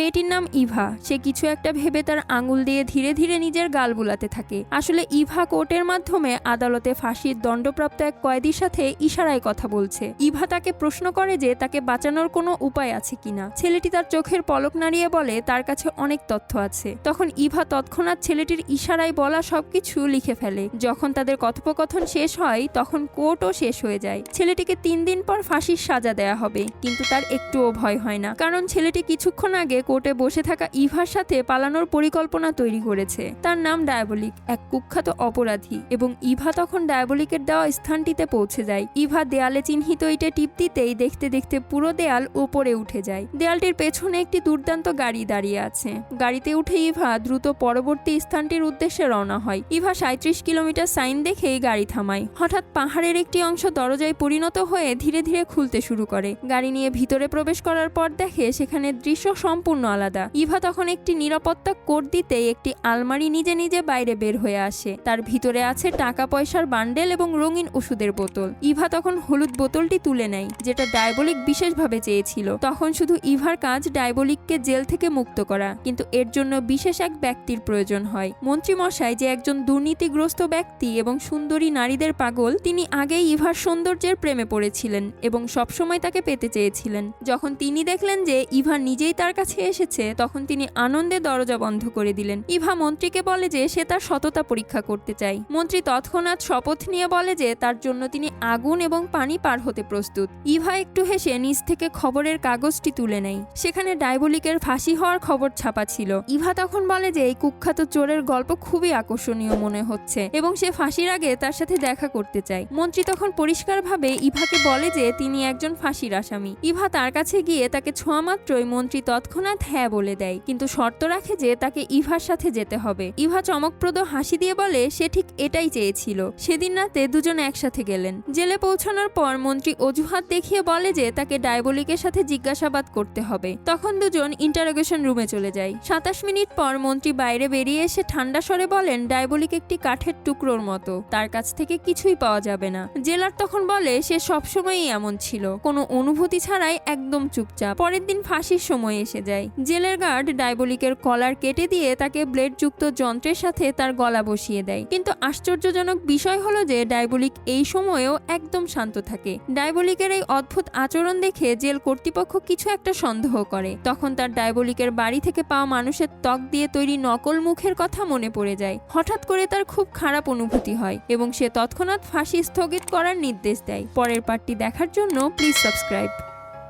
মেয়েটির নাম ইভা। সে কিছু একটা ভেবে তার আঙুল দিয়ে ধীরে ধীরে নিজের গাল বুলাতে থাকে। আসলে ইভা কোর্টের মাধ্যমে আদালতে ফাঁসির দণ্ডপ্রাপ্ত এক কয়েদির সাথে ইশারায় কথা বলছে। ইভা তাকে প্রশ্ন করে যে তাকে বাঁচানোর কোনো উপায় আছে কিনা। ছেলেটি তার চোখের পলক নাড়িয়ে বলে তার কাছে অনেক তথ্য আছে। তখন ইভা তৎক্ষণাৎ ছেলেটির ইশারায় বলা সবকিছু লিখে ফেলে। যখন তাদের কথোপকথন শেষ হয় তখন কোর্টও শেষ হয়ে যায়। ছেলেটিকে 3 দিন পর ফাঁসির সাজা দেয়া হবে, কিন্তু তার একটুও ভয় হয় না, কারণ ছেলেটি কিছুক্ষণ আগে কোর্টে বসে থাকা ইভার সাথে পালানোর পরিকল্পনা তৈরি করেছে। তার নাম ডায়াবলিক, এক কুখ্যাত অপরাধী, এবং ইভা তখন ডায়াবলিকের দেওয়া স্থানটিতে পৌঁছে যায়। ইভা দেয়ালে চিহ্নিত ইটে টিপ দিতেই দেখতে দেখতে পুরো দেয়াল উপরে উঠে যায়। দেয়ালটির পেছনে একটি দুর্দান্ত গাড়ি দাঁড়িয়ে আছে। গাড়িতে উঠে ইভা দ্রুত পরবর্তী স্থানটির উদ্দেশ্যে রওনা হয়। ইভা 37 কিলোমিটার সাইন দেখেই গাড়ি থামায়। হঠাৎ পাহাড়ের একটি অংশ দরজায় পরিণত হয়ে ধীরে ধীরে খুলতে শুরু করে। গাড়ি নিয়ে ভিতরে প্রবেশ করার পর দেখে সেখানে দৃশ্য সম্পূর্ণ আলাদা। ইভা তখন একটি নিরাপত্তা কোড দিতেই একটি আলমারি নিজে নিজে বাইরে বের হয়ে আসে। তার ভিতরে আছে টাকা পয়সার বান্ডেল এবং রঙিন ওষুধের বোতল। ইভা তখন হলুদ বোতলটি তুলে নেয়, যেটা ডায়াবলিক বিশেষভাবে চেয়েছিল। তখন শুধু ইভার কাজ ডায়াবলিককে জেল থেকে মুক্ত করা, কিন্তু এর জন্য বিশেষ এক ব্যক্তির প্রয়োজন হয়। মন্ত্রীমশাই, যে একজন দুর্নীতিগ্রস্ত ব্যক্তি এবং সুন্দরী নারীদের পাগল, তিনি আগেই ইভার সৌন্দর্যের প্রেমে পড়েছিলেন এবং সবসময় তাকে পেতে চেয়েছিলেন। যখন তিনি দেখলেন যে ইভা নিজেই তার কাছে এসেছে, তখন তিনি আনন্দে দরজা বন্ধ করে দিলেন। ইভা মন্ত্রীকে বলে যে সে তার সততা পরীক্ষা করতে চায়। মন্ত্রী তৎক্ষণাৎ শপথ নিয়ে বলে যে তার জন্য তিনি আগুন এবং পানি পার হতে প্রস্তুত। ইভা একটু হেসে নিজ থেকে খবরের কাগজটি তুলে নেয়। সেখানে ডায়াবলিকের ফাঁসি হওয়ার খবর ছাপা ছিল। ইভা তখন বলে যে এই কুখ্যাত চোরের গল্প খুবই আকর্ষণীয় মনে হচ্ছে এবং সে ফাঁসির আগে তার সাথে দেখা করতে চায়। মন্ত্রী তখন পরিষ্কারভাবে ইভাকে বলে যে তিনি একজন ফাঁসির আসামি। ইভা তার কাছে গিয়ে তাকে ছোঁয়া মাত্রই মন্ত্রী তৎক্ষণাৎ হ্যাঁ বলে দেয়, কিন্তু শর্ত রাখে যে তাকে ইভার সাথে যেতে হবে। ইভা চমকপ্রদ হাসি দিয়ে বলে সে ঠিক এটাই চেয়েছিল। সেদিন রাতে দুজনে একসাথে গেলেন। জেলে পৌঁছানোর পর মন্ত্রী অজুহাত দেখিয়ে বলে যে তাকে ডায়াবলিকের সাথে জিজ্ঞাসাবাদ করতে হবে। তখন দুজন ইন্টারোগেশন রুমে চলে যায়। 27 মিনিট পর মন্ত্রী বাইরে বেরিয়ে এসে ঠান্ডা স্বরে বলেন ডায়াবলিক একটি কাঠের টুকরোর মতো, তার কাছ থেকে কিছুই পাওয়া যাবে না। জেলার তখন বলে সে সবসময়ই এমন ছিল, কোনো অনুভূতি ছাড়াই একদম চুপচাপ। পরের দিন ফাঁসির সময় এসে যায়। জেলের গার্ড ডায়াবলিকের কলার কেটে দিয়ে তাকে ব্লেড যুক্ত যন্ত্রের সাথে তার গলা বসিয়ে দেয়। কিন্তু আশ্চর্যজনক বিষয় হলো যে ডায়াবলিক এই সময়েও একদম শান্ত থাকে। ডায়াবলিকের এই অদ্ভুত আচরণ দেখে জেল কর্তৃপক্ষ কিছু একটা সন্দেহ করে। তখন তার ডায়াবলিকের বাড়ি থেকে পাওয়া মানুষের ত্বক দিয়ে তৈরি নকল মুখের কথা মনে পড়ে যায়। হঠাৎ করে তার খুব খারাপ অনুভূতি হয় এবং সে তৎক্ষণাৎ ফাঁসি স্থগিত করার নির্দেশ দেয়। পরের পার্টটি দেখার জন্য প্লিজ সাবস্ক্রাইব।